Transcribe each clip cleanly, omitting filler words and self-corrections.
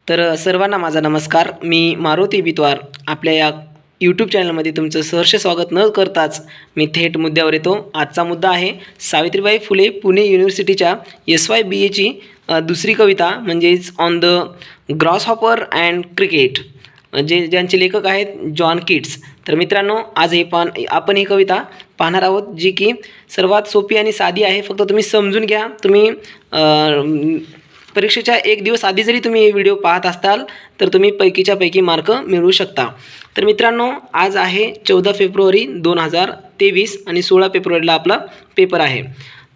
तर सर्वांना माझा नमस्कार. मी मारुती बितवार आपल्या या यूट्यूब चॅनलमध्ये तुमचं सहर्ष स्वागत न करताच मी थेट मुद्द्यावर येतो. आजचा मुद्दा आहे सावित्रीबाई फुले पुणे युनिव्हर्सिटीच्या SYBAची दुसरी कविता म्हणजेच ऑन द ग्रॉसहॉपर अँड क्रिकेट, ज्यांचे लेखक आहेत जॉन किट्स. तर मित्रांनो, आज आपण ही कविता पाहणार आहोत, जी की सर्वात सोपी आणि साधी आहे. फक्त तुम्ही समजून घ्या. तुम्ही परीक्षेच्या एक दिवस आधी जरी तुम्ही हे व्हिडिओ पाहत असाल तर तुम्ही पैकीच्या पैकी मार्क मिळवू शकता. तर मित्रांनो, आज आहे 14 फेब्रुवारी 2023 आणि 16 फेब्रुवारीला आपला पेपर आहे.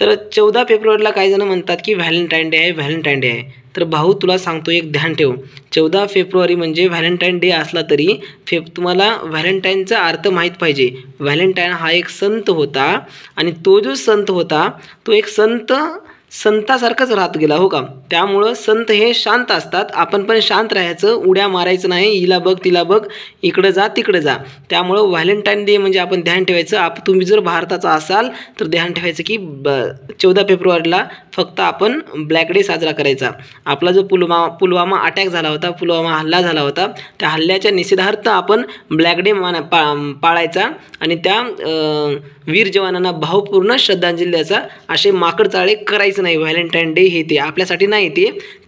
तर 14 फेब्रुवारीला काही जण म्हणतात की व्हॅलेंटाईन डे आहे, व्हॅलेंटाईन डे आहे. तर भाऊ, तुला सांगतो एक ध्यान ठेव, 14 फेब्रुवारी म्हणजे व्हॅलेंटाईन डे असला तरी तुम्हाला व्हॅलेंटाईनचा अर्थ माहीत पाहिजे. व्हॅलेंटाईन हा एक संत होता आणि तो जो संत होता तो एक संतासारखाच राहत गेला, हो का. त्यामुळं संत हे शांत असतात. आपण पण शांत राहायचं, उड्या मारायचं नाही, हिला बघ तिला बघ, इकडं जा तिकडं जा. त्यामुळं व्हॅलेंटाईन डे म्हणजे आपण ध्यान ठेवायचं. तुम्ही जर भारताचा असाल तर ध्यान ठेवायचं की 14 फेब्रुवारीला फक्त आपण ब्लॅक डे साजरा करायचा. आपला जो पुलवामा अटॅक झाला होता, पुलवामा हल्ला झाला होता, त्या हल्ल्याच्या निषेधार्थ आपण ब्लॅक डे पाळायचा आणि त्या वीर जवानांना भावपूर्ण श्रद्धांजली द्यायचा. असे माकड चाळे करायचं नाही. व्हॅलेंटाईन डे हे ते आपल्यासाठी नाही,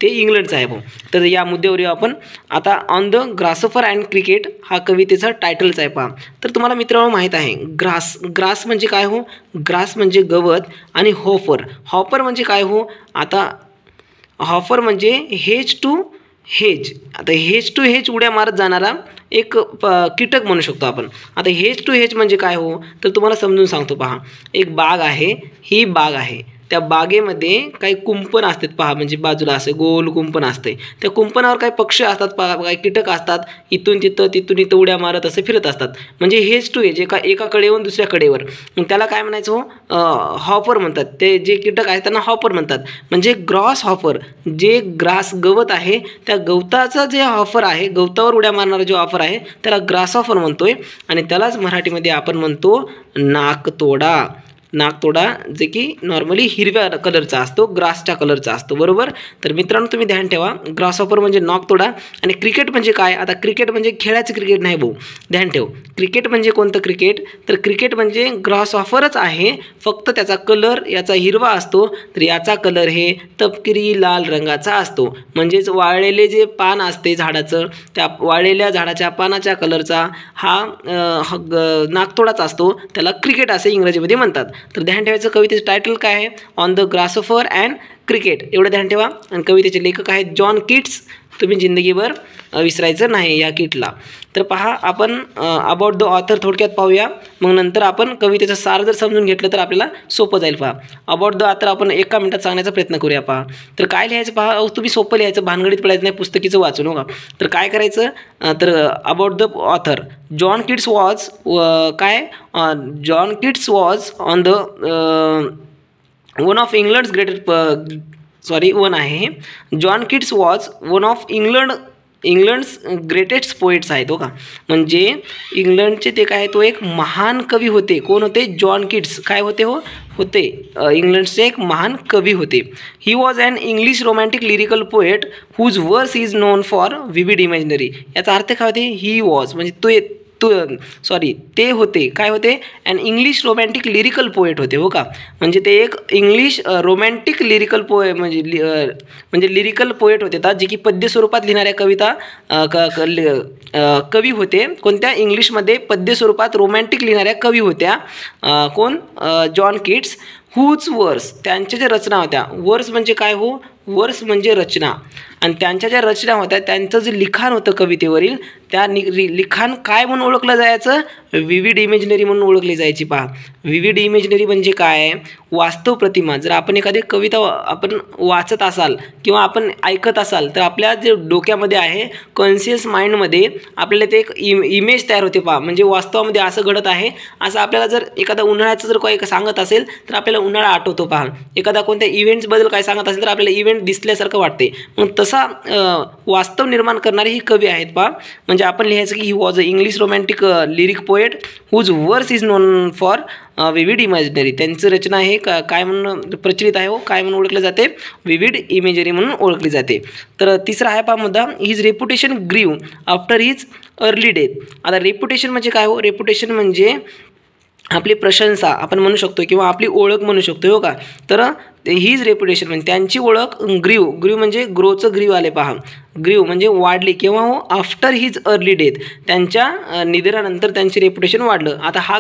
ते इंग्लंडचं आहे. तर या मुद्द्यावर येऊ आपण आता. On the grasshopper and cricket हा कवितेचा टायटलच आहे. पहा, तर तुम्हाला मित्रांनो माहीत आहे ग्रास म्हणजे काय हो. ग्रास म्हणजे गवत आणि हॉपर म्हणजे काय हो. आता हॉपर म्हणजे हेज टू हेज. आता हेज टू हेज उड्या मारत जाणारा एक कीटक म्हणू शकतो आपण. आता हेज टू हेज म्हणजे काय हो, तर तुम्हाला समजून सांगतो. पहा, एक बाग आहे, ही बाग आहे. त्या बागेमध्ये काही कुंपण असतात. पहा, म्हणजे बाजूला असं गोल कुंपण असते. त्या कुंपणावर काही पक्षी असतात, पहा काही कीटक असतात. इथून तिथं उड्या मारत असं फिरत असतात. म्हणजे हेज टू हेज, एका कडेवर दुसऱ्या कडेवर. मग त्याला काय म्हणायचं हो, हॉपर म्हणतात. ते जे कीटक आहेत त्यांना हॉपर म्हणतात. म्हणजे ग्रॉस हॉपर, जे ग्रास गवत आहे त्या गवताचा जे हॉपर आहे, गवतावर उड्या मारणारा जो हॉपर आहे त्याला ग्रास हॉपर म्हणतोय. आणि त्यालाच मराठीमध्ये आपण म्हणतो नाकतोडा. नाकतोडा, जे की नॉर्मली हिरव्या कलरचा असतो, ग्रासच्या कलरचा असतो, बरोबर. तर मित्रांनो, तुम्ही ध्यान ठेवा, ग्रासहॉपर म्हणजे नाकतोडा. आणि क्रिकेट म्हणजे काय. आता क्रिकेट म्हणजे खेळाचं क्रिकेट नाही भाऊ, ध्यान ठेव. क्रिकेट म्हणजे कोणतं क्रिकेट, तर क्रिकेट म्हणजे ग्रासहॉपरच आहे, फक्त त्याचा कलर याचा हिरवा असतो, तर याचा कलर हे तपकिरी लाल रंगाचा असतो. म्हणजेच वाळलेले जे पान असते झाडाचं, त्या वाळलेल्या झाडाच्या पानाच्या कलरचा हा नाकतोडाच असतो. त्याला क्रिकेट असे इंग्रजीमध्ये म्हणतात. तर ध्यान ठेवायचं, कवितेचं टायटल काय आहे, on the grasshopper and cricket, एवढं ध्यान ठेवा. आणि कवितेचे लेखक आहेत जॉन किट्स. तुम्ही जिंदगीभर विसरायचं नाही या किटला. तर पहा, आपण अबाउट द ऑथर थोडक्यात पाहूया, मग नंतर आपण कवितेचं सार जर समजून घेतलं तर आपल्याला सोपं जाईल. पहा, अबाउट द ऑथर आपण एका मिनिटात सांगण्याचा प्रयत्न करूया. पहा, तर काय लिहायचं, पहा तुम्ही सोपं लिहायचं, भानगडीत पडायचं नाही, पुस्तकीचं वाचून, हो का. तर काय करायचं, तर about the author John Keats was John Keats was on the one of England's one आहे. John Keats was one of England's greatest poets आहेत, हो का. म्हणजे इंग्लंडचे ते काय, तो एक महान कवी होते. कोण होते, जॉन किट्स. काय होते हो, होते इंग्लंडचे एक महान कवी होते. He was an English romantic lyrical poet whose verse is known for vivid imaginary. याचा अर्थ काय होते, ही वॉज म्हणजे ते होते, काय होते, अन इंग्लिश रोमॅन्टिक लिरिकल पोएट होते, हो का. म्हणजे ते एक इंग्लिश रोमॅन्टिक लिरिकल म्हणजे लिरिकल पोएट होते, जे की पद्य स्वरूपात लिहिणाऱ्या कवी होते. कोणत्या, इंग्लिशमध्ये पद्य स्वरूपात रोमॅन्टिक लिहिणाऱ्या कवी होत्या. कोण, जॉन किट्स. हुज वर्स, त्यांच्या ज्या रचना होत्या. वर्स म्हणजे काय हो, वर्स म्हणजे रचना. आणि त्यांच्या ज्या रचना होत्या, त्यांचं जे लिखाण होतं कवितेवरील, त्या लिखाण काय म्हणून ओळखलं जायचं, विविड इमेजनरी म्हणून ओळखली जायची. पहा, विविड इमेजनरी म्हणजे काय, वास्तव प्रतिमा. जर आपण एखादी कविता आपण वाचत असाल किंवा आपण ऐकत असाल तर आपल्या जे डोक्यामध्ये आहे, कॉन्शियस माइंडमध्ये आपल्याला ते एक इमेज तयार होते. पहा, म्हणजे वास्तवामध्ये असं घडत आहे असं आपल्याला. जर एखादा उन्हाळ्याचं जर काही सांगत असेल तर आपल्याला उन्हाळा आठवतो. पहा, एखादा कोणत्या इव्हेंट्सबद्दल काय सांगत असेल तर आपल्याला इव्हेंट इव्हेंट दिसल्यासारखं वाटते. मग तसा वास्तव निर्माण करणारे ही कवी आहेत पहा. म्हणजे आपण लिहायचं की he was a English romantic lyric poet whose verse is known for vivid imaginary. त्यांची रचना आहे काय म्हणून प्रचलित आहे हो, काय म्हणून ओळखले जाते, विविड इमेजरी म्हणून ओळखली जाते. तर तिसरा आहे पहा मुद्दा, his reputation grew after his early death. आता रेप्युटेशन म्हणजे काय हो, रेप्युटेशन म्हणजे आपली प्रशंसा आपण म्हणू शकतो किंवा आपली ओळख म्हणू शकतो हो का. तर हीज रेप्युटेशन म्हणजे त्यांची ओळख ग्रीव, ग्रीव म्हणजे ग्रोचं ग्रीव आले पहा, ग्रीव म्हणजे वाढली केव्हा हो, आफ्टर हिज अर्ली डेथ, त्यांच्या निधनानंतर त्यांचे रेप्युटेशन वाढलं. आता हा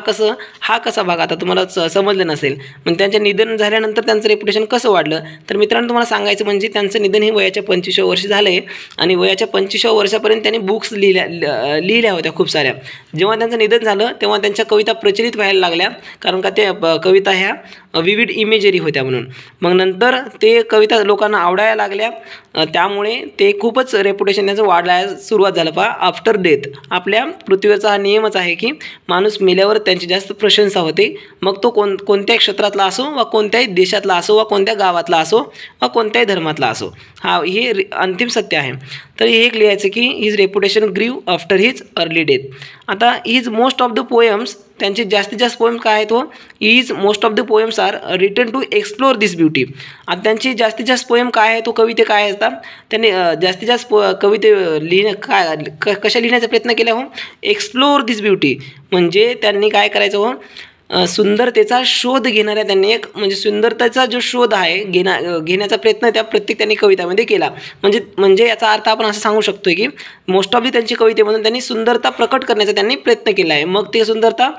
कसा भाग आता तुम्हाला समजलं नसेल. मग त्यांच्या निधन झाल्यानंतर त्यांचं रेप्युटेशन कसं वाढलं, तर मित्रांनो तुम्हाला सांगायचं म्हणजे त्यांचं निधन हे वयाच्या 25व्या वर्षी झालं आहे आणि वयाच्या 25व्या वर्षापर्यंत त्यांनी बुक्स लिहिल्या होत्या खूप साऱ्या. जेव्हा त्यांचं निधन झालं तेव्हा त्यांच्या कविता प्रचलित व्हायला लागल्या, कारण का त्या कविता ह्या विविड इमेजरी होत्या म्हणून. मग नंतर ते कविता लोकांना आवडायला लागल्या, त्यामुळे ते खूपच रेप्युटेशन त्याचं वाढायला सुरुवात झालं पहा आफ्टर डेथ. आपल्या पृथ्वीचा हा नियमच आहे की माणूस मेल्यावर त्यांची जास्त प्रशंसा होते. मग तो कोणत्याही क्षेत्रातला असो वा कोणत्याही देशातला असो वा कोणत्या गावातला असो वा कोणत्याही धर्मातला असो, हे अंतिम सत्य आहे. तर हे एक लिहायचं की his reputation grew after his early death. आता his most of the poems, त्यांचे जास्तीत जास्त पोएम काय आहेत हो, is most of the poems are written to explore this beauty. आता त्यांची जास्तीत जास्त पोएम काय आहे तो, कविते काय असतात, त्यांनी जास्तीत जास्त कविते कशा लिहिण्याचा प्रयत्न केला हो, एक्सप्लोर दिस ब्युटी. म्हणजे त्यांनी काय करायचं हो, सुंदरतेचा शोध घेणाऱ्या त्यांनी एक म्हणजे सुंदरतेचा जो शोध आहे घेण्याचा प्रयत्न त्या प्रत्येक त्यांनी कवितामध्ये केला. म्हणजे याचा अर्थ आपण असं सांगू शकतो की मोस्ट ऑफ त्यांची कवितेमधून त्यांनी सुंदरता प्रकट करण्याचा त्यांनी प्रयत्न केला आहे. मग ते सुंदरता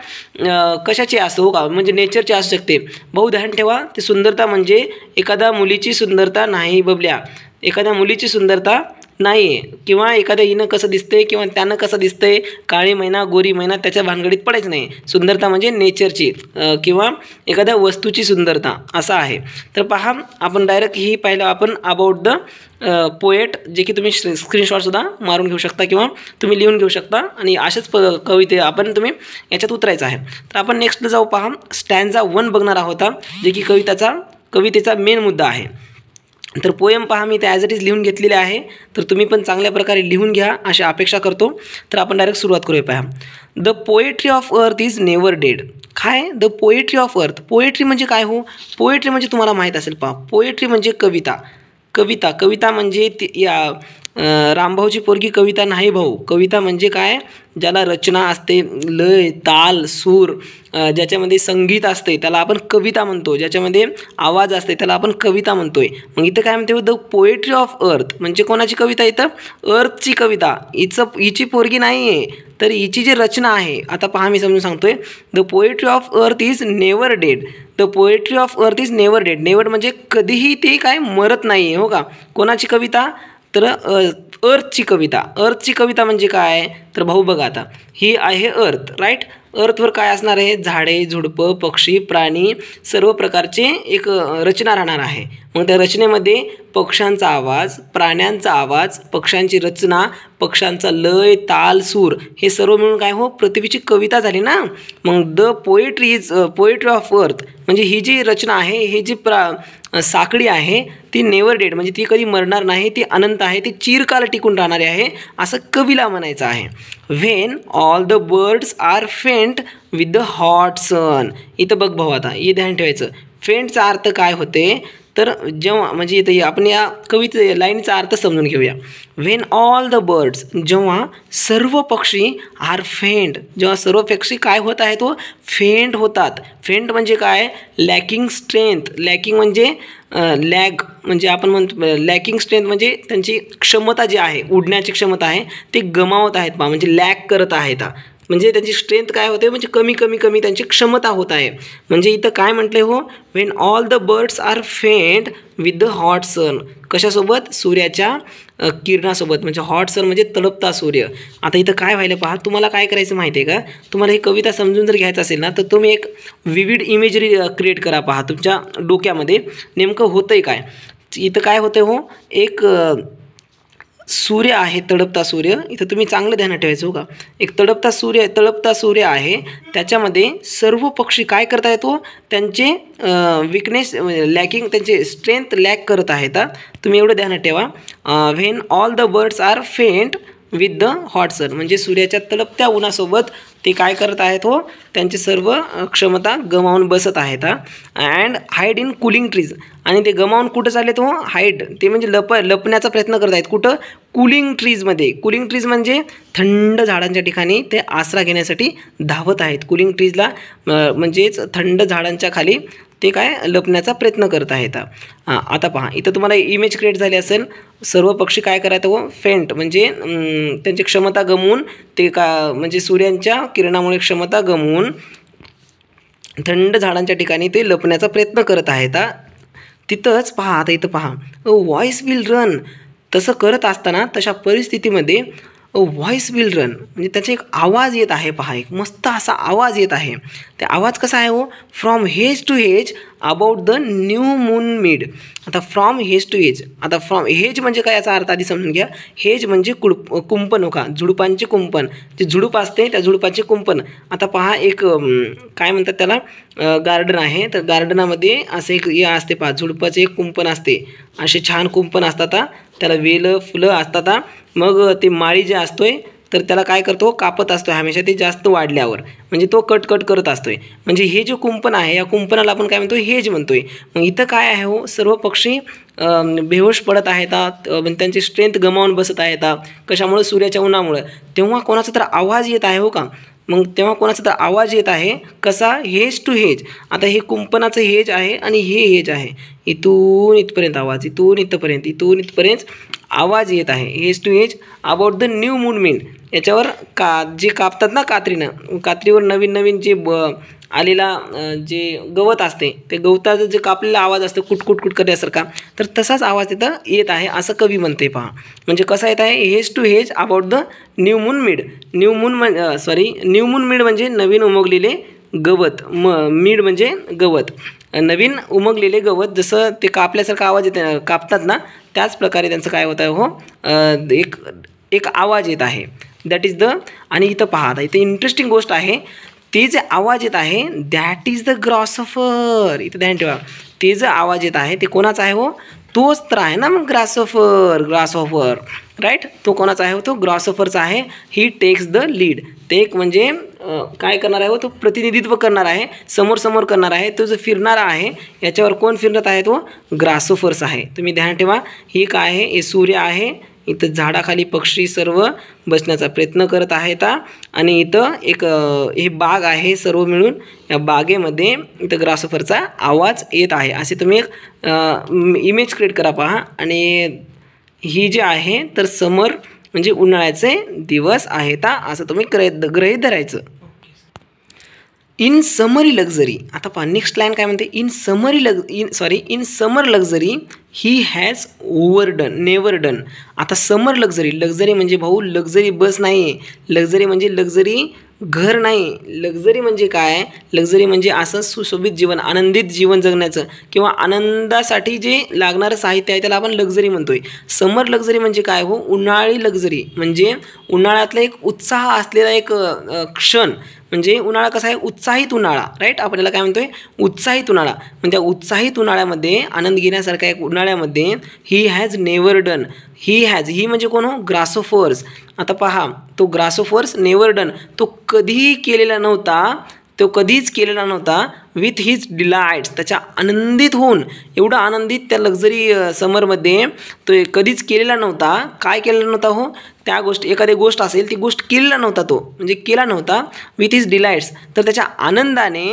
कशाची असो हो का, म्हणजे नेचरची असू शकते. भाऊ ध्यान ठेवा, ती सुंदरता म्हणजे एखाद्या मुलीची सुंदरता नाही बबल्या, एखाद्या मुलीची सुंदरता नाही आहे, किंवा एखाद्या हिनं कसं दिसते किंवा त्यानं कसं दिसतंय, काळी मैना गोरी मैना त्याच्या भानगडीत पडायचं नाही. सुंदरता म्हणजे नेचरची किंवा एखाद्या वस्तूची सुंदरता असं आहे. तर पहा आपण डायरेक्ट ही पाहिलं आपण अबाउट द पोएट, जे की तुम्ही स्क्रीनशॉटसुद्धा मारून घेऊ शकता किंवा तुम्ही लिहून घेऊ शकता आणि अशाच कविते आपण तुम्ही याच्यात उतरायचं आहे. तर आपण नेक्स्टला जाऊ. पहा स्टॅन्झा 1 बघणार आहोत, जे की कवितेचा मेन मुद्दा आहे. तर पोएम पहा मी ते ॲज इट इज लिहून घेतलेले आहे, तर तुम्ही पण चांगल्या प्रकारे लिहून घ्या अशी अपेक्षा करतो. तर आपण डायरेक्ट सुरुवात करूया. पहा the poetry of earth is never dead. काय the poetry of earth, poetry म्हणजे काय हो, पोएट्री म्हणजे तुम्हाला माहीत असेल पहा, पोएट्री म्हणजे कविता म्हणजे या रामभाऊची पोरगी कविता नाही भाऊ. कविता म्हणजे काय, ज्याला रचना असते, लय ताल सूर, ज्याच्यामध्ये संगीत असते त्याला आपण कविता म्हणतो, ज्याच्यामध्ये आवाज असते त्याला आपण कविता म्हणतोय. मग इथं काय म्हणते, द पोएट्री ऑफ अर्थ म्हणजे कोणाची कविता, इथं अर्थची कविता, हिची पोरगी नाही आहे, तर हिची जी रचना आहे. आता पहा मी समजून सांगतोय, the poetry of earth is never dead. The poetry of earth is never dead. Never म्हणजे कधीही ते काय मरत नाही आहे हो का. कोणाची कविता, तर अर्थची कविता म्हणजे काय, तर भाऊ बघा आता ही आहे अर्थ, राईट. अर्थवर काय असणार आहे, झाडे झुडपं पक्षी प्राणी सर्व प्रकारचे एक रचना राहणार आहे. मग त्या रचनेमध्ये पक्ष्यांचा आवाज, प्राण्यांचा आवाज, पक्ष्यांची रचना, पक्ष्यांचा लय ताल सूर हे सर्व मिळून काय हो पृथ्वीची कविता झाली ना. मग the poetry is poetry of अर्थ म्हणजे ही जी रचना आहे, ही जी साखळी आहे ती नेवर डेड म्हणजे ती कधी मरणार नाही, ती अनंत आहे, ती चिरकाल टिकून राहणारी आहे असं कवीला म्हणायचं आहे. When all the birds are faint with the hot sun. इथं बघ भाऊ आता हे ध्यान ठेवायचं, फेंटचा अर्थ काय होते, तर जेव्हा म्हणजे इथं आपण या कविते लाईनचा अर्थ समजून घेऊया. व्हेन ऑल द बर्ड्स जेव्हा सर्व पक्षी आर फेंट, जेव्हा सर्व पक्षी काय होत आहेत तो फेंट होतात. फेंट म्हणजे काय, लॅकिंग स्ट्रेंथ, लॅकिंग म्हणजे लॅग म्हणजे आपण म्हणतो लॅकिंग स्ट्रेंथ म्हणजे त्यांची क्षमता जी आहे, उडण्याची क्षमता आहे ती गमावत आहेत पहा, म्हणजे लॅक करत आहेत. म्हणजे त्यांची स्ट्रेंथ काय होते, म्हणजे कमी त्यांची क्षमता होत आहे. म्हणजे इथं काय म्हटले हो, when all the birds are faint with the hot sun. कशासोबत, सूर्याच्या किरणासोबत, म्हणजे हॉट सन म्हणजे तळपता सूर्य. आता इथं काय व्हायला पहा, तुम्हाला काय करायचं माहिती आहे का, तुम्हाला ही कविता समजून जर घ्यायचं असेल ना तर तुम्ही एक विविड इमेजरी क्रिएट करा. पहा तुमच्या डोक्यामध्ये नेमकं होतंय काय. इथं काय होतं हो, एक सूर्य आहे, तळपता सूर्य. इथं तुम्ही चांगलं ध्यानात ठेवायचं हो का. एक तळपता सूर्य आहे, त्याच्यामध्ये सर्व पक्षी काय करत आहेत हो, त्यांचे विकनेस लॅकिंग, त्यांचे स्ट्रेंथ लॅक करत आहेत. तुम्ही एवढं ध्यानात ठेवा. When all the birds are faint with the hot sun, म्हणजे सूर्याच्या तळपत्या उन्हासोबत ते काय करत आहेत हो, त्यांची सर्व क्षमता गमावून बसत आहेत. And hide in cooling trees, आणि ते गमावून कुठं चाललेत हो, हाईड, ते म्हणजे लपण्याचा प्रयत्न करत आहेत. कुठं, कूलिंग ट्रीजमध्ये. कूलिंग ट्रीज म्हणजे थंड झाडांच्या ठिकाणी ते आसरा घेण्यासाठी धावत आहेत. कूलिंग ट्रीजला म्हणजेच थंड झाडांच्या खाली ते काय लपण्याचा प्रयत्न करत आहेत. आता पहा, इथं तुम्हाला इमेज क्रिएट झाली असेल. सर्व पक्षी काय करायचं हो, फेंट म्हणजे त्यांची क्षमता गमवून ते म्हणजे सूर्यांच्या किरणामुळे क्षमता गमवून थंड झाडांच्या ठिकाणी ते लपण्याचा प्रयत्न करत आहेत. तिथंच पहा, आता इथं पहा, व्हॉइस विल रन. तसं करत असताना तशा परिस्थितीमध्ये व्हॉइस विल रन म्हणजे त्याचा एक आवाज येत आहे. पहा, एक मस्त असा आवाज येत आहे. ते आवाज कसा आहे हो, from hedge to hedge about the new moon mead. आता फ्रॉम हेज टू हेज, आता फ्रॉम हेज म्हणजे काय, याचा अर्थ आधी समजून घ्या. हेज म्हणजे कुंपण हो का, झुडपांचे कुंपण. जे झुडूप असते त्या झुडपाचे कुंपण. आता पहा, एक काय म्हणतात त्याला, गार्डन आहे. तर गार्डनामध्ये असं एक हे असते पहा, झुडपाचे एक कुंपण असते. असे छान कुंपण असतात, त्याला वेलं फुलं असतात. मग ते माळी जे असतोय तर त्याला काय करतो, कापत असतो हमेशा, ते जास्त वाढल्यावर, म्हणजे तो कट करत असतोय. म्हणजे हे जे कुंपण आहे, या कुंपणाला आपण काय म्हणतो, हेज म्हणतोय. मग इथं काय आहे हो, सर्व पक्षी बेहोश पडत आहेत, म्हणजे त्यांची स्ट्रेंथ गमावून बसत आहेत. कशामुळे, सूर्याच्या उन्हामुळे. तेव्हा कोणाचा तर आवाज येत आहे हो का. मग तेव्हा कोणाचा तर आवाज येत आहे, कसा, हेज टू हेज. आता हे कुंपणाचं हेज आहे आणि हे हेज आहे. इथून इथपर्यंत आवाज, इथून इथपर्यंत आवाज येत आहे. Hedge to hedge about the new moon mead. याच्यावर जे कापतात ना कात्रीनं, कात्रीवर नवीन जे आलेला जे गवत असते, ते गवताचं जे कापलेला आवाज असतो कुटकुट करण्यासारखा, तर तसाच आवाज तिथं येत आहे असं कवी म्हणते. पहा, म्हणजे कसा येत आहे, hedge to hedge about the new moon mead. New moon mead म्हणजे नवीन उमगलेले गवत. मिड म्हणजे गवत, नवीन उमगलेले गवत. जसं ते कापल्यासारखा आवाज येते, कापतात ना, त्याच प्रकारे त्यांचं काय होत आहे हो, एक आवाज येत आहे. That is the. आणि इथं पहा, आता इथं इंटरेस्टिंग गोष्ट आहे. ते जे आवाज येत आहे, दॅट इज द ग्रॉसऑफर. इथं ध्यान ठेवा, ते जे आवाज येत आहे ते कोणाचा आहे हो, तोच तर आहे ना मग ग्रासऑफर राईट. तो कोणाचा आहे हो, तो ग्रासऑफरचा आहे. ही टेक्स द लीड. ते एक म्हणजे काय करणार आहे हो, तो प्रतिनिधित्व करणार आहे, समोर करणार आहे. तो जो फिरणारा आहे, याच्यावर कोण फिरत आहे, तो ग्रासऑफर्स आहे. तुम्ही ध्यान ठेवा, ही काय आहे, हे सूर्य आहे. इथं झाडाखाली पक्षी सर्व बसण्याचा प्रयत्न करत आहेत. आणि इथं एक हे बाग आहे, सर्व मिळून या बागेमध्ये इथं ग्रासऑफरचा आवाज येत आहे. असे तुम्ही एक इमेज क्रिएट करा. पहा, आणि ही जी आहे तर समर म्हणजे उन्हाळ्याचे दिवस आहेत असं तुम्ही गृहीत धरायचं. In summary luxury. आता पहा, नेक्स्ट लाईन काय म्हणते, in summer luxury he has never done. आता समर लक्झरी म्हणजे भाऊ, लक्झरी बस नाही आहे, लक्झरी म्हणजे लक्झरी घर नाही. लक्झरी म्हणजे काय, लक्झरी म्हणजे असं सुशोभित जीवन, आनंदित जीवन जगण्याचं किंवा आनंदासाठी जे लागणारं साहित्य आहे त्याला आपण लक्झरी म्हणतोय. समर लक्झरी म्हणजे काय हो, उन्हाळी लक्झरी म्हणजे उन्हाळ्यातला एक उत्साह असलेला एक क्षण. म्हणजे उन्हाळा कसा आहे, उत्साहित उन्हाळा राईट. आपल्याला काय म्हणतोय, उत्साहित उन्हाळा. म्हणजे त्या उत्साहित उन्हाळ्यामध्ये आनंद घेण्यासारखा एक उन्हाळ्यामध्ये ही हॅज नेवर डन. ही म्हणजे कोण हो, ग्रासऑफर्स. आता पहा, तो ग्रासऑफर्स नेवर डन, तो कधीही केलेला नव्हता विथ हिज डिलाइट्स. त्याच्या आनंदित होऊन, एवढा आनंदित त्या लक्झरी समरमध्ये तो कधीच केलेला नव्हता. काय केलेला नव्हता हो, त्या गोष्टी, एखादी गोष्ट असेल ती गोष्ट केलेला नव्हता, तो म्हणजे केला नव्हता विथ हिज डिलाइट्स. तर त्याच्या आनंदाने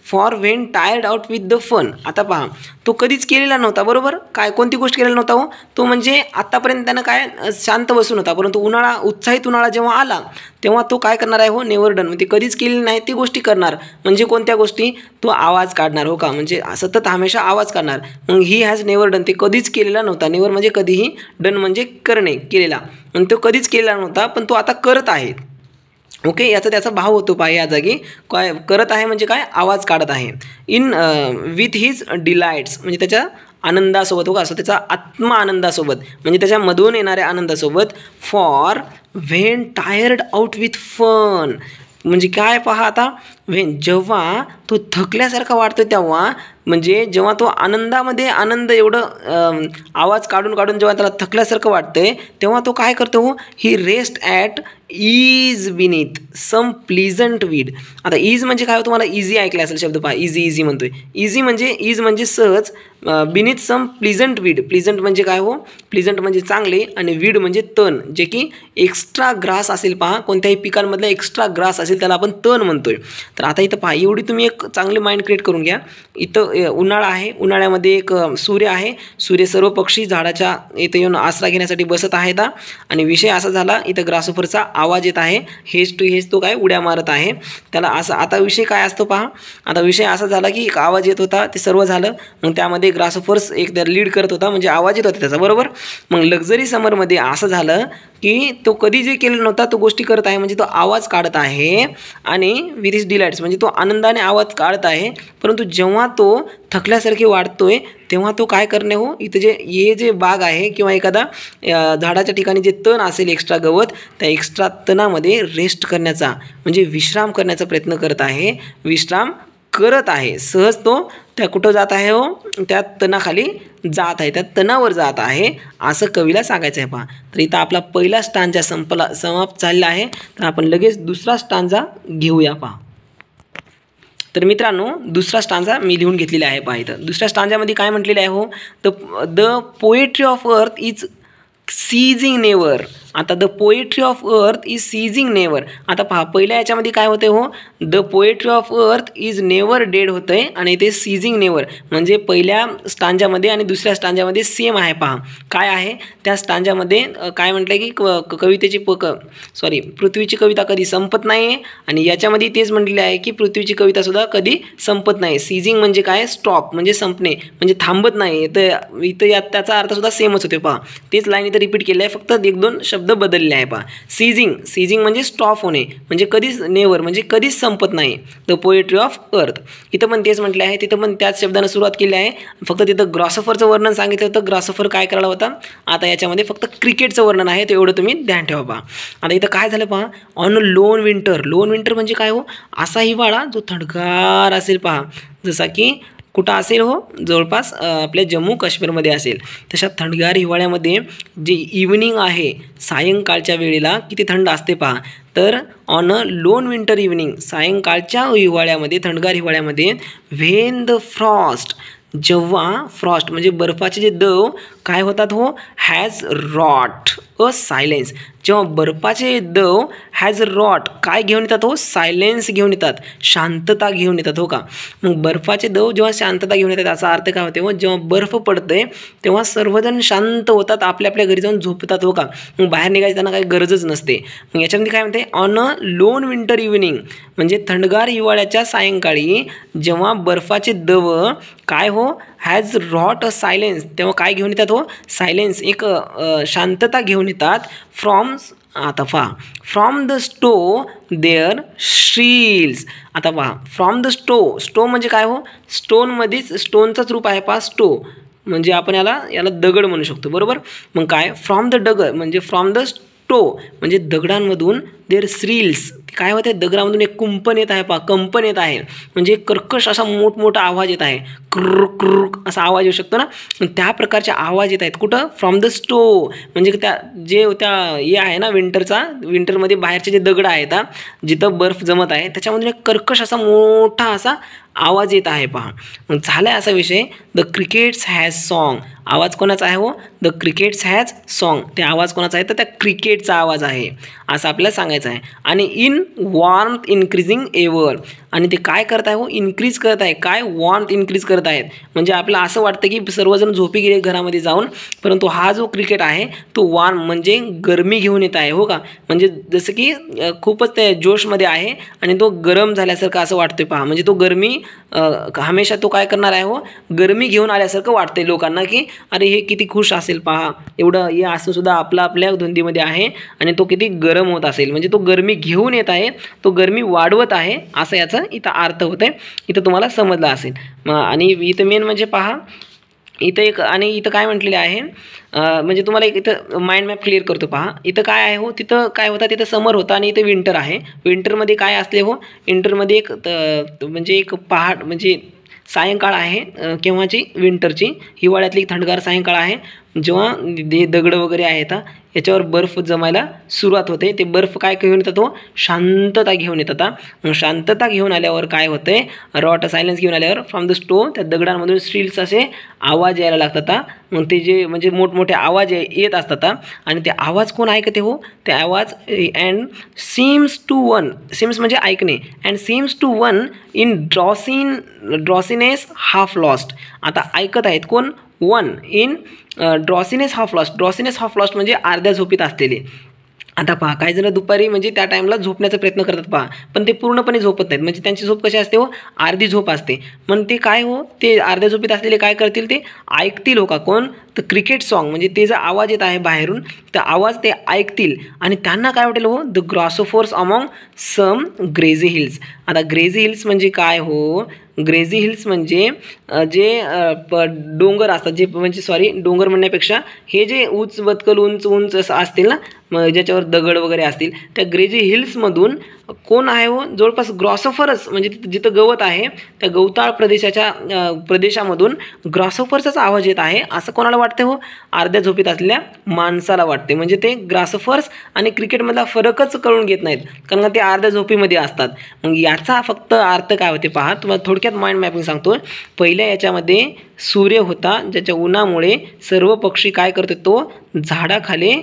for when tired out with the fun. आता पहा, तो कधीच केलेला नव्हता, बरोबर. कोणती गोष्ट केलेला नव्हता हो, तो म्हणजे आत्तापर्यंत त्यानं काय शांत बसून होता, परंतु उत्साहित उन्हाळा जेव्हा आला तेव्हा तो काय करणार आहे हो, नेवर डन. म्हणजे कधीच केलेली नाही ती गोष्टी करणार. म्हणजे कोणत्या गोष्टी, तो आवाज काढणार हो का, म्हणजे सतत हमेशा आवाज काढणार. मग ही हॅज नेवर डन, ते कधीच केलेला नव्हता. नेवर म्हणजे कधीही, डन म्हणजे करणे, केलेला. मग तो कधीच केलेला नव्हता, पण तो आता करत आहे. ओके, त्याचा भाव होतो पहा या जागी. काय करत आहे म्हणजे काय, आवाज काढत आहे. इन विथ हिज डिलाइट्स म्हणजे त्याच्या आनंदासोबत हो का, स्वतःचा आत्मा आनंदासोबत म्हणजे त्याच्यामधून येणाऱ्या आनंदासोबत. For when tired out with fun म्हणजे काय पहा आता, व्हेन जेव्हा तो थकल्यासारखा वाटतो तेव्हा, म्हणजे जेव्हा तो आनंदामध्ये आनंद एवढं आवाज काढून काढून जेव्हा त्याला थकल्यासारखं वाटतंय तेव्हा तो काय करतो, he rest at ease beneath some pleasant weed. आता इज म्हणजे काय, तुम्हाला इझी ऐकलं असेल शब्द पहा, इझी म्हणतोय. इझी म्हणजे इज म्हणजे सहज, beneath some pleasant weed. Pleasant म्हणजे काय हो, प्लीजंट म्हणजे चांगले आणि वीड म्हणजे तण, जे की एक्स्ट्रा ग्रास असेल पहा, कोणत्याही पिकांमधला एक्स्ट्रा ग्रास असेल त्याला आपण तण म्हणतोय. तर आता इथं पहा, एवढी तुम्ही एक चांगली माइंड क्रिएट करून घ्या. इथं उन्हाळा आहे, उन्हाळ्यामध्ये एक सूर्य आहे, सूर्य सर्व पक्षी झाडाच्या इथं येऊन आसरा घेण्यासाठी बसत आहेत. आणि विषय असा झाला, इथं ग्रासोफरचा आवाज येत आहे, हेज टू हेज तो काय उड्या मारत आहे त्याला. असं आता विषय काय असतो पहा, आता विषय असा झाला की एक आवाज येत होता, ते सर्व झालं, मग त्यामध्ये ग्रासोफर्स एक त्या लीड करत होता, म्हणजे आवाज येत होता त्याचा बरोबर. मग लक्झरी समरमध्ये असं झालं की तो कधी जे केलं नव्हता तो गोष्टी करत आहे, म्हणजे तो आवाज काढत आहे आणि विथ इज डिलाइट्स म्हणजे तो आनंदाने आवाज काढत आहे. परंतु जेव्हा तो थकल्यासारखे वाटतोय तेव्हा तो काय करणे हो, इथं जे बाग आहे किंवा एखादा झाडाच्या ठिकाणी जे तण असेल एक्स्ट्रा गवत, त्या एक्स्ट्रा तणामध्ये रेस्ट करण्याचा म्हणजे विश्राम करण्याचा प्रयत्न करत आहे, विश्राम करत आहे. सहज तो त्या कुठं जात आहे हो, त्या तणाखाली जात आहे, त्या तणावर जात आहे, असं कवीला सांगायचं आहे पहा. तर इथं आपला पहिला स्टांजा समाप्त झालेला आहे. तर आपण लगेच दुसरा स्टांजा घेऊया पहा. तर मित्रांनो, दुसरा स्टांजा मी लिहून घेतलेला आहे पहा. इथं दुसऱ्या स्टांजामध्ये काय म्हटलेलं आहे हो, the poetry of earth is ceasing never. आता the poetry of earth is ceasing never. आता पहा, पहिल्या याच्यामध्ये काय होते हो, the poetry of earth is never dead होतं आहे आणि ते सीजिंग नेवर म्हणजे पहिल्या स्टांजामध्ये आणि दुसऱ्या स्टांजामध्ये सेम आहे पहा. काय आहे त्या स्टांजामध्ये काय म्हटलं की कवितेची पृथ्वीची कविता कधी संपत नाही, आणि याच्यामध्ये तेच म्हटलेले आहे की पृथ्वीची कवितासुद्धा कधी संपत नाही. सीजिंग म्हणजे काय, स्टॉप म्हणजे संपणे, म्हणजे थांबत नाही. इथं यात त्याचा अर्थसुद्धा सेमच होते पहा. तेच लाईन इथं रिपीट केलं आहे, फक्त एक दोन शब्द बदलले आहे पहा. सीजिंग म्हणजे स्टॉप होणे, म्हणजे कधीच नेवर म्हणजे कधीच संपत नाही. द पोएट्री ऑफ अर्थ इथं पण तेच म्हटले आहे, तिथं पण त्याच शब्दानं सुरुवात केली आहे. फक्त तिथं ग्रासोफरचं वर्णन सांगितलं होतं, ग्रासोफर काय करायला होता. आता याच्यामध्ये फक्त क्रिकेटचं वर्णन आहे, ते एवढं तुम्ही ध्यान ठेवा पहा. आता इथं काय झालं पहा, on loan winter. Loan winter म्हणजे काय हो, असा हिवाळा जो थंडगार असेल पहा, जसा की कुठं असेल हो, जवळपास आपल्या जम्मू काश्मीरमध्ये असेल. तशा थंडगार हिवाळ्यामध्ये जी इव्हनिंग आहे, सायंकाळच्या वेळेला किती थंड असते पहा. तर on a loan winter evening, सायंकाळच्या हिवाळ्यामध्ये, थंडगार हिवाळ्यामध्ये, व्हेन द फ्रॉस्ट जेव्हा फ्रॉस्ट म्हणजे बर्फाचे जे दव काय होतात हो, हॅज रॉट अ सायलेन्स. जेव्हा बर्फाचे दव हॅज रॉट काय घेऊन येतात हो, सायलेन्स घेऊन येतात, शांतता घेऊन येतात हो का. मग बर्फाचे दव जेव्हा शांतता घेऊन येतात याचा अर्थ काय होते हो, जेव्हा बर्फ पडते तेव्हा सर्वजण शांत होतात, आपल्या आपल्या घरी जाऊन झोपतात हो का. मग बाहेर निघायची त्यांना काही गरजच नसते. मग याच्यामध्ये काय म्हणते, on a loan winter evening म्हणजे थंडगार हिवाळ्याच्या सायंकाळी जेव्हा बर्फाचे दव काय हो, हॅज रॉट अ सायलेन्स तेव्हा काय घेऊन येतात हो, सायलेन्स एक शांतता घेऊन येतात. From the stove there shrills. आता पहा, फ्रॉम द स्टो म्हणजे काय हो, स्टोनमध्येच स्टोनचाच रूप आहे पहा. स्टो म्हणजे आपण याला दगड म्हणू शकतो बरोबर. मग काय, फ्रॉम द दगड म्हणजे फ्रॉम द स्टो म्हणजे दगडांमधून देअर श्रील्स काय होते, दगडामधून एक कुंपण येत आहे पहा, कंपन येत आहे, म्हणजे कर्कश असा मोठमोठा आवाज येत आहे, क्र क्र असा आवाज येऊ शकतो ना. त्या प्रकारचे आवाज येत आहेत कुठं, फ्रॉम द स्टो म्हणजे हे आहे ना विंटरमध्ये बाहेरचे जे दगड आहेत जिथं बर्फ जमत आहे त्याच्यामधून एक कर्कश असा मोठा असा आवाज येत आहे पहा. मग झाला असा विषय, द क्रिकेट्स हॅज सॉन्ग. आवाज कोणाचा आहे हो, द क्रिकेट्स हॅज सॉन्ग. ते आवाज कोणाचा आहे तर त्या क्रिकेटचा आवाज आहे असं आपल्याला सांगायचं आहे. आणि इन वॉर्मथ इन्क्रीजिंग एव्हर आणि ते काय करत आहे हो, इन्क्रीज करत आहे. काय, वॉर्मथ इन्क्रीज करत आहेत म्हणजे आपल्याला असं वाटतं की सर्वजण झोपी गेले घरामध्ये जाऊन, परंतु हा जो क्रिकेट आहे तो वॉर्म म्हणजे गरमी घेऊन येत आहे हो का. म्हणजे जसं की खूपच ते जोशमध्ये आहे आणि तो गरम झाल्यासारखं असं वाटतं पहा. म्हणजे तो गरमी हमेशा तो काय करणार आहे हो, गरमी घेऊन आल्यासारखं वाटते लोकांना की अरे हे किती खुश असेल पहा, एवढं हे असं सुद्धा आपल्या धुंदीमध्ये आहे आणि तो किती गरम होत असेल, म्हणजे तो गरमी घेऊन येत आहे, तो गरमी वाढवत आहे असं याचा इथं अर्थ होत आहे. इथं तुम्हाला समजलं असेल. आणि इथं मेन म्हणजे पहा, इथं एक आणि इथं काय म्हटलेलं आहे म्हणजे तुम्हाला एक इथं माइंड मॅप क्लिअर करतो पहा. इथं काय आहे हो, तिथं काय होता, तिथं समर होता आणि इथं विंटर आहे. विंटरमध्ये काय असते हो, विंटरमध्ये एक म्हणजे एक पहाड म्हणजे सायंकाळ आहे केव्हाची, विंटरची, हिवाळ्यातली थंडगार सायंकाळ आहे, जेव्हा दगड वगैरे आहेत याच्यावर बर्फ जमायला सुरुवात होते. ते बर्फ काय घेऊन येतात हो, शांतता घेऊन येतात. मग शांतता घेऊन आल्यावर काय होतंय, रॉट सायलेन्स घेऊन आल्यावर फ्रॉम द स्टोन, त्या दगडांमधून स्टील्स असे आवाज यायला लागतात. मग ते जे म्हणजे मोठमोठे आवाज येत असतात आणि ते आवाज कोण ऐकते हो, ते आवाज and seems to one, seems म्हणजे ऐकणे, and seems to one in drowsiness half lost. आता ऐकत आहेत कोण, one in drowsiness half lost. Drowsiness half lost म्हणजे अर्ध्या झोपीत असलेले. आता पहा, काही जण दुपारी म्हणजे त्या टाईमला झोपण्याचा प्रयत्न करतात पहा, पण ते पूर्णपणे झोपत नाहीत. म्हणजे त्यांची झोप कशी असते हो, अर्धी झोप असते. मग ते काय हो, ते अर्ध्या झोपीत असलेले काय करतील, ते ऐकतील हो का, कोण, तर क्रिकेट सॉन्ग, म्हणजे ते जो आवाज येत आहे बाहेरून, तर आवाज ते ऐकतील आणि त्यांना काय वाटेल हो, द ग्रॉसोफोर्स अमॉंग सम ग्रेझी हिल्स. आता ग्रेझी हिल्स म्हणजे काय हो, ग्रेझी हिल्स म्हणजे जे डोंगर असतात, जे म्हणजे सॉरी डोंगर म्हणण्यापेक्षा हे जे उंच बदकल उंच उंच असं असतील ना, मग ज्याच्यावर दगड वगैरे असतील, त्या ग्रेझी हिल्समधून कोण आहे हो, जवळपास ग्रॉसोफरच म्हणजे जिथं गवत आहे त्या गवताळ प्रदेशामधून ग्रॉसोफरचाच आवाज येत आहे असं कोणाला वाटते हो, अर्ध्या झोपीत असलेल्या माणसाला वाटते. म्हणजे ते ग्रॉसोफर्स आणि क्रिकेटमधला फरकच कळून घेत नाहीत, कारण ते अर्ध्या झोपीमध्ये असतात. मग याचा फक्त अर्थ काय होते पहा, तुम्हाला थोडक्यात माइंड मॅपिंग सांगतो. पहिल्या याच्यामध्ये सूर्य होता, ज्याच्या उन्हामुळे सर्व पक्षी काय करते, तो झाडाखाली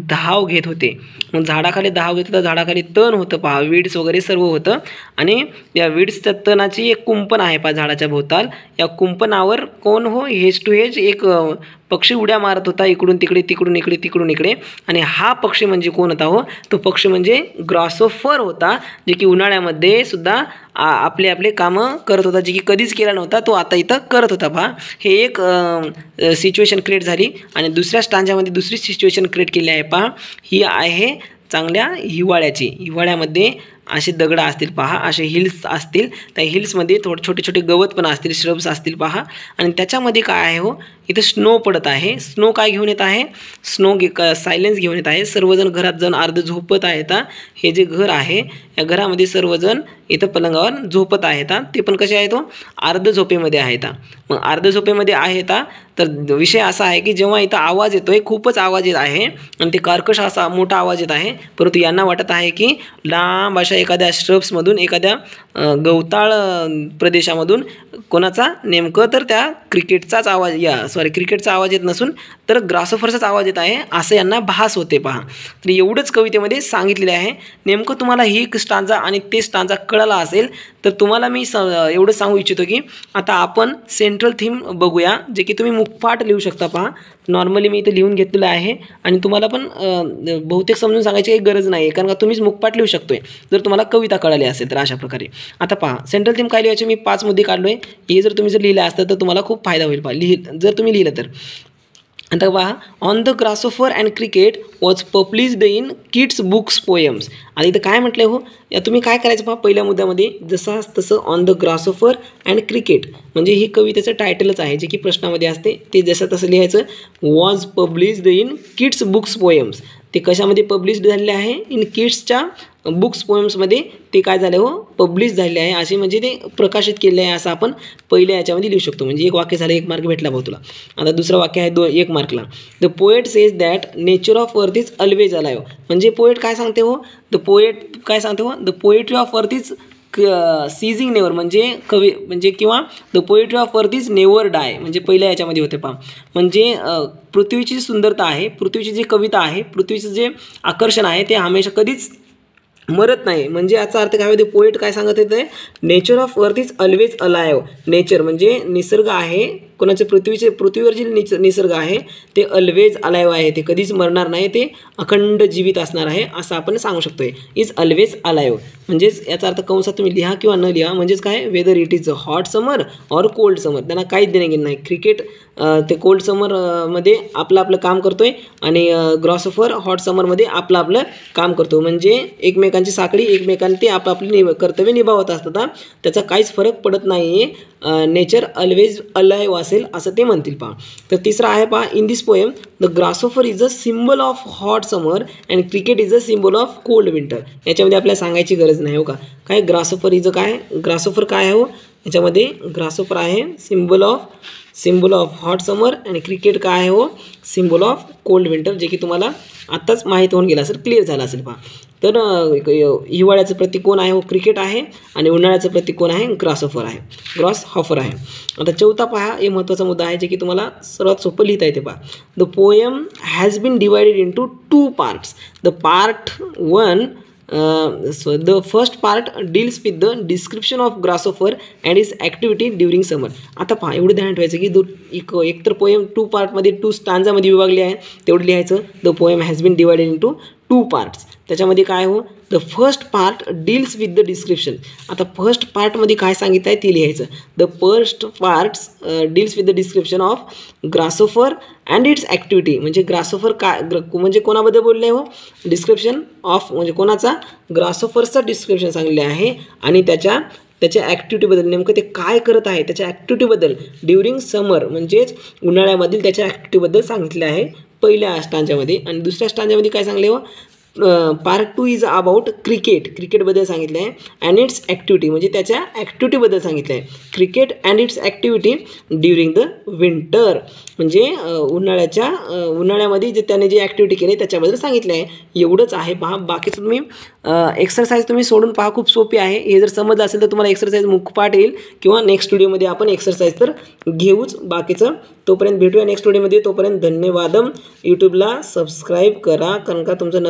धाव घेत होते. मग झाडाखाली धाव घेत होता, झाडाखाली तण होतं पहा, वीड्स वगैरे सर्व होतं, आणि या वीड्सच्या तणाची एक कुंपण आहे पहा झाडाच्या भोवताल. या कुंपणावर कोण हो, हेज टू हेज एक पक्षी उड्या मारत होता, इकडून तिकडे तिकडून इकडे तिकडून इकडे. आणि हा पक्षी म्हणजे कोण होता हो, तो पक्षी म्हणजे ग्रॉसोफर होता, जे की उन्हाळ्यामध्ये सुद्धा आपले आपले कामं करत होता, जे की कधीच केला नव्हता, तो आता इथं करत होता पहा. हे एक सिच्युएशन क्रिएट झाली. आणि दुसऱ्या स्टांजामध्ये दुसरी सिच्युएशन क्रिएट केली आहे पहा, ही आहे चांगल्या हिवाळ्याची. हिवाळ्यामध्ये असे दगड असतील पहा, असे हिल्स असतील, त्या हिल्समध्ये छोटे छोटे गवत पण असतील, श्रब्स असतील पहा. आणि त्याच्यामध्ये काय आहे हो, इथं स्नो पडत आहे. स्नो काय घेऊन येत आहे, स्नो सायलेन्स घेऊन येत आहे. सर्वजण घरात जण अर्ध झोपत आहेत. हे जे घर आहे या घरामध्ये सर्वजण इथं पलंगावर झोपत आहेत. ते पण कसे आहेत हो, अर्ध झोपेमध्ये आहेत. मग अर्ध झोपेमध्ये आहेत तर विषय असा आहे की जेव्हा इथं आवाज येतोय, खूपच आवाज येत आहे आणि ते कर्कश असा मोठा आवाज येत आहे, परंतु यांना वाटत आहे की लांब अशा एखाद्या श्रब्समधून, एखाद्या गवताळ प्रदेशामधून कोणाचा, नेमकं तर त्या क्रिकेटचाच आवाज, क्रिकेटचा आवाज येत नसून तर ग्रासोफरचाच आवाज येत आहे असं यांना भास होते पहा. तर एवढंच कवितेमध्ये सांगितलेले आहे. नेमकं तुम्हाला ही स्टांजा आणि ते स्टांजा कळला असेल तर तुम्हाला मी एवढं सांगू इच्छितो की आता आपण सेंट्रल थीम बघूया, जे की तुम्ही मुखपाठ लिहू शकता पहा. नॉर्मली मी इथे लिहून घेतलेलं आहे आणि तुम्हाला पण बहुतेक समजून सांगायची काही गरज नाही आहे, कारण का तुम्हीच मुखपाठ लिहू शकतोय जर तुम्हाला कविता कळाली असेल तर. अशा प्रकारे आता पहा, सेंट्रल थीम काय लिहायचे, मी 5 मुद्दे काढलो आहे. हे जर तुम्ही लिहिलं असतं तर तुम्हाला खूप फायदा होईल पहा, जर तुम्ही लिहिलं तर. आता पहा, on the grasshopper and cricket was published in kids books poems. आणि इथं काय म्हटलं हो, या तुम्ही काय करायचं पहा, पहिल्या मुद्द्यामध्ये जसं तसं on the grasshopper and cricket म्हणजे ही कवितेचं टायटलच आहे, जे की प्रश्नामध्ये असते, ते जसं तसं लिहायचं. Was published in kids books poems, ते कशामध्ये पब्लिश्ड झालेले आहे, इन किड्सच्या बुक्स पोएम्समध्ये ते काय झालं हो, पब्लिश झाले आहे, असे म्हणजे ते प्रकाशित केले आहे असं आपण पहिल्या याच्यामध्ये लिहू शकतो. म्हणजे एक वाक्य झालं, 1 मार्क भेटला भाऊ तुला. आता दुसरं वाक्य आहे 1 मार्कला. The poet says that nature of earth is always alive. म्हणजे पोएट काय सांगते हो, द पोएट काय सांगते हो, the poetry of earth is ceasing never, म्हणजे कवी म्हणजे किंवा the poetry of earth is never die, म्हणजे पहिल्या याच्यामध्ये होते पहा. म्हणजे पृथ्वीची सुंदरता आहे, पृथ्वीची जी कविता आहे, पृथ्वीचं जे आकर्षण आहे ते हमेशा कधीच मरत नाही. म्हणजे याचा अर्थ काय होते, पोएट काय सांगत येते, nature of earth is always alive. Nature म्हणजे निसर्ग आहे, कोणाचे पृथ्वीवर जे निसर्ग आहे ते ऑलवेज अलाइव्ह आहे, ते कधीच मरणार नाही, ते अखंड जीवित असणार आहे असं आपण सांगू शकतोय. इज ऑलवेज अलाइव्ह म्हणजेच याचा अर्थ कंसात तुम्ही लिहा किंवा न लिहा, म्हणजेच काय, whether it is hot summer or cold summer, त्यांना काहीच देणे घेणे नाही. क्रिकेट ते कोल्ड समरमध्ये आपलं काम करतोय आणि ग्रॉसोफर हॉट समरमध्ये आपलं काम करतो. म्हणजे एकमेकांची साखळी, एकमेकांना ते कर्तव्य निभावत असतात. त्याचा काहीच फरक पडत नाही. नेचर ऑलवेज अलाइव्ह असेल असं ते म्हणतील पहा. तर तिसरा आहे पहा, in this poem the grasshopper is a symbol of hot summer and cricket is a symbol of cold winter. याच्यामध्ये आपल्याला सांगायची गरज नाही हो का. काय ग्रासोफर इज काय, ग्रासोफर काय आहे हो, याच्यामध्ये ग्रासोफर आहे सिम्बल ऑफ हॉट समर आणि क्रिकेट काय आहे हो, सिम्बल ऑफ कोल्ड विंटर, जे की तुम्हाला आत्ताच माहीत होऊन गेलं असेल, क्लिअर झालं असेल पहा. तर हिवाळ्याचं प्रतीक कोण आहे हो, क्रिकेट आहे आणि उन्हाळ्याचं प्रतीक कोण आहे, ग्रासहॉपर आहे. आता चौथा पहा, हे महत्त्वाचा मुद्दा आहे जे की तुम्हाला सर्वात सोपं लिहिता येते पहा. The poem has been divided into 2 parts. The part 1 so the first part deals with the description of grasshopper and its activity during summer. आता पहा, एवढं ध्यान ठेवायचं की एक तर पोएम 2 पार्टमध्ये 2 स्टांजामध्ये विभागली आहे, तेवढं लिहायचं. The poem has been divided into 2 parts. त्याच्यामध्ये काय हो, the first part deals with the description. आता फर्स्ट पार्टमध्ये काय सांगितलं आहे ते लिहायचं. The first parts deals with the description of grasshopper and its activity. म्हणजे ग्रासहॉपर काय म्हणजे कोणाबद्दल बोलले हो, डिस्क्रिप्शन ऑफ म्हणजे कोणाचा, ग्रासहॉपरचा डिस्क्रिप्शन सांगले आहे आणि त्याच्या ॲक्टिव्हिटीबद्दल, नेमकं ते काय करत आहे त्याच्या ॲक्टिव्हिटीबद्दल ड्युरिंग समर म्हणजेच उन्हाळ्यामधील त्याच्या ॲक्टिव्हिटीबद्दल सांगितले आहे पहिल्या स्टांजामध्ये. आणि दुसऱ्या स्टांजामध्ये काय सांगले हो, पार्ट 2 इज अबाउट क्रिकेटबद्दल सांगितलं आहे अँड इट्स ॲक्टिव्हिटी म्हणजे त्याच्या ॲक्टिव्हिटीबद्दल सांगितलं आहे. Cricket and its activity during the winter म्हणजे उन्हाळ्यामध्ये जे त्याने जे ॲक्टिव्हिटी केली त्याच्याबद्दल सांगितलं आहे. एवढंच आहे पहा. बाकीचं तुम्ही एक्सरसाइज तुम्ही सोडून पहा, खूप सोपी आहे. हे जर समजलं असेल तर तुम्हाला एक्सरसाइज मुखपाठ येईल किंवा नेक्स्ट व्हिडिओमध्ये आपण एक्सरसाइज तर घेऊच बाकीचं. तोपर्यंत भेटूया नेक्स्ट व्हिडिओमध्ये. तोपर्यंत धन्यवादम. यूट्यूबला सबस्क्राईब करा, कारण का तुमचं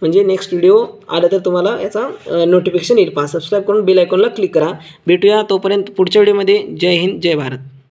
म्हणजे नेक्स्ट व्हिडिओ आला तर तुम्हाला याचा नोटिफिकेशन येईल पहा. सबस्क्राईब करून बेल आयकॉनला क्लिक करा. भेटूया तोपर्यंत पुढच्या व्हिडिओमध्ये. जय हिंद, जय भारत.